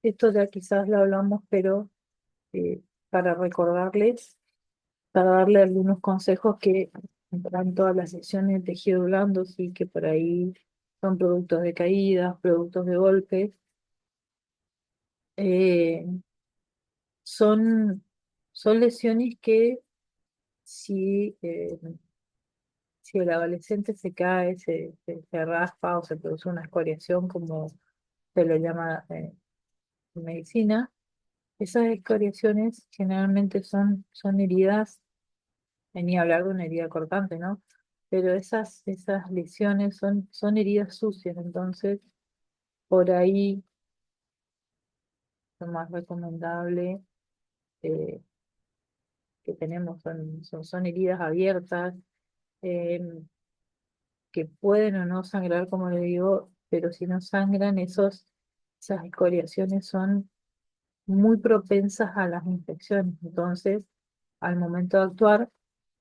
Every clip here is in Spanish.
esto ya quizás lo hablamos, pero eh, para recordarles, para darle algunos consejos que entran todas las sesiones de tejido blando, sí, que por ahí son productos de caídas, productos de golpes, eh, son, son lesiones que si, si el adolescente se cae, se raspa o se produce una escoriación, como se lo llama en medicina, esas escoriaciones generalmente son heridas, ni hablar de una herida cortante, ¿no? Pero esas lesiones son heridas sucias, entonces por ahí lo más recomendable eh, que tenemos son heridas abiertas, eh, que pueden o no sangrar, como le digo, pero si no sangran, esas escoriaciones son muy propensas a las infecciones. Entonces, al momento de actuar,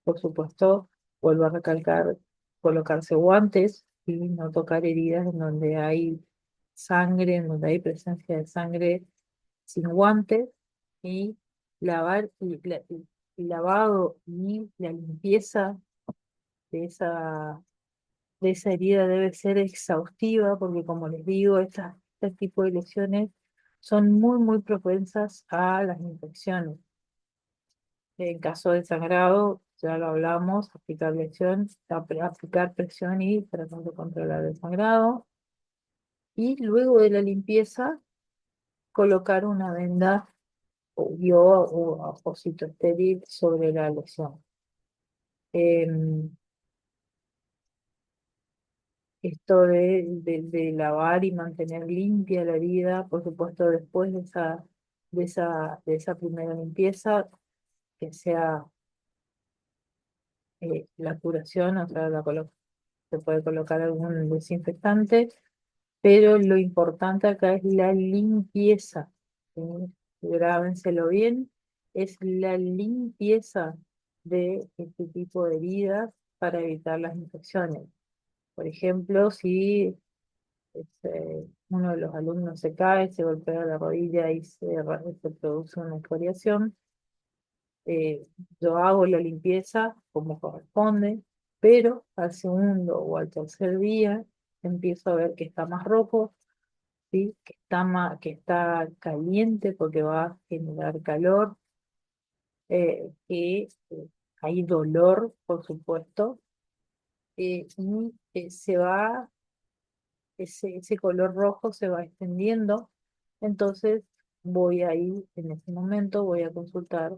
por supuesto, vuelvo a recalcar, colocarse guantes y no tocar heridas en donde hay sangre, en donde hay presencia de sangre sin guantes, y lavar y lavado y la limpieza de esa herida debe ser exhaustiva, porque como les digo, este tipo de lesiones son muy propensas a las infecciones. En caso de sangrado, ya lo hablamos, aplicar lesión, aplicar presión y tratar de controlar el sangrado. Y luego de la limpieza, colocar una venda o apósito estéril sobre la lesión. Em, Esto de lavar y mantener limpia la herida, por supuesto, después de esa primera limpieza, que sea la curación, o sea, se puede colocar algún desinfectante, pero lo importante acá es la limpieza, ¿sí? Grábenselo bien, es la limpieza de este tipo de heridas para evitar las infecciones. Por ejemplo, si uno de los alumnos se cae, se golpea la rodilla y se produce una escoriación, eh, yo hago la limpieza como corresponde, pero al segundo o al tercer día empiezo a ver que está más rojo, ¿sí? Que está caliente porque va a generar calor, que hay dolor, por supuesto, y ese color rojo se va extendiendo. Entonces voy ahí, en ese momento, voy a consultar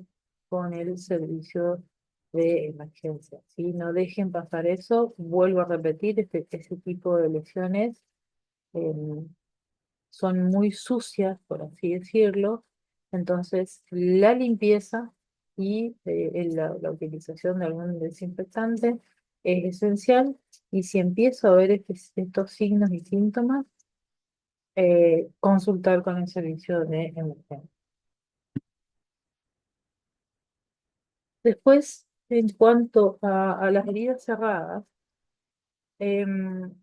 con el servicio de emergencia. ¿Sí? No dejen pasar eso. Vuelvo a repetir, ese tipo de lesiones em, son muy sucias, por así decirlo. Entonces, la limpieza y la utilización de algún desinfectante es esencial. Y si empiezo a ver estos signos y síntomas, consultar con el servicio de emergencia. Después, en cuanto a las heridas cerradas, em,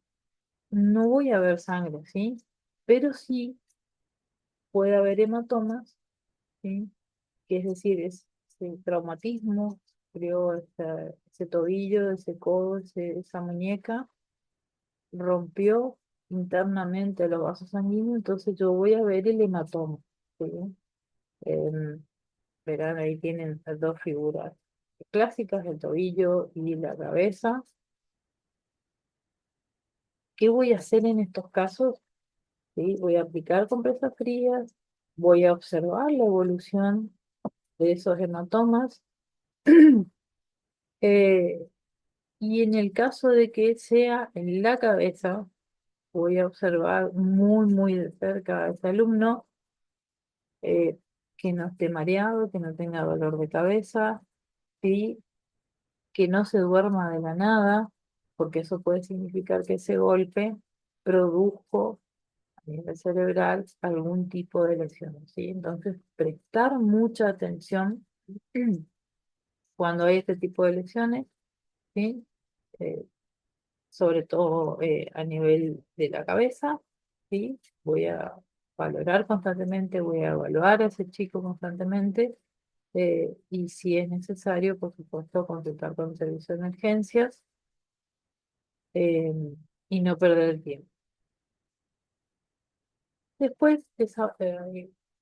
no voy a ver sangre, ¿sí? Pero sí puede haber hematomas, ¿sí? Que es decir, ese traumatismo, creó ese tobillo, ese codo, esa muñeca, rompió internamente los vasos sanguíneos, entonces yo voy a ver el hematoma, ¿sí? Em, Verán, ahí tienen las dos figuras clásicas, el tobillo y la cabeza. ¿Qué voy a hacer en estos casos? ¿Sí? Voy a aplicar compresas frías, voy a observar la evolución de esos hematomas. eh, y en el caso de que sea en la cabeza, voy a observar muy de cerca a ese alumno, eh, que no esté mareado, que no tenga dolor de cabeza, ¿sí? Que no se duerma de la nada, porque eso puede significar que ese golpe produjo a nivel cerebral algún tipo de lesión, ¿sí? Entonces, prestar mucha atención cuando hay este tipo de lesiones, ¿sí? Eh, Sobre todo a nivel de la cabeza, ¿sí? Voy a valorar constantemente, voy a evaluar a ese chico constantemente y si es necesario, por supuesto, consultar con el servicio de emergencias eh, y no perder el tiempo. Después,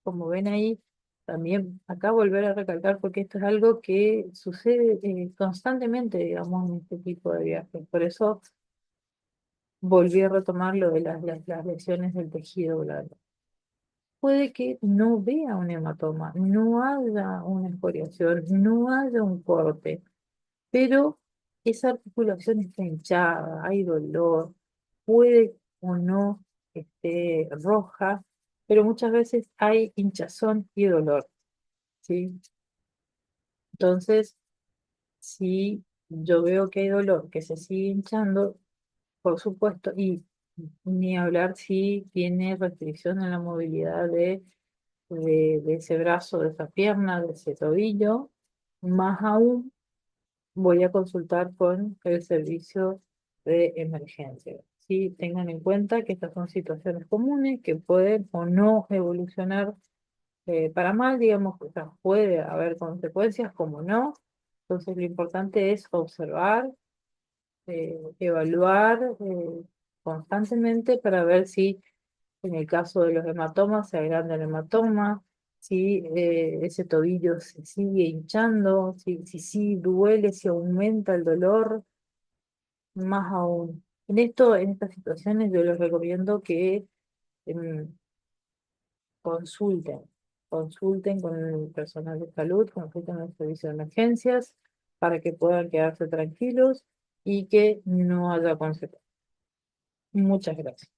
como ven ahí, también acá volver a recalcar porque esto es algo que sucede constantemente, digamos, en este tipo de viajes. Por eso volví a retomar lo de las lesiones del tejido blando. Puede que no vea un hematoma, no haya una escoriación, no haya un corte, pero esa articulación está hinchada, hay dolor, puede o no esté roja, pero muchas veces hay hinchazón y dolor, ¿sí? Entonces, si yo veo que hay dolor, que se sigue hinchando, por supuesto, y ni hablar si tiene restricción en la movilidad de ese brazo, de esa pierna, de ese tobillo, más aún voy a consultar con el servicio de emergencia. Sí, tengan en cuenta que estas son situaciones comunes que pueden o no evolucionar para mal, digamos, o sea, puede haber consecuencias como no. Entonces lo importante es observar, evaluar constantemente para ver si en el caso de los hematomas se agranda el hematoma, si ese tobillo se sigue hinchando, si duele, si aumenta el dolor, más aún. En estas situaciones yo les recomiendo que em, consulten, consulten con el personal de salud, consulten el servicio de emergencias para que puedan quedarse tranquilos y que no haya consecuencias. Muchas gracias.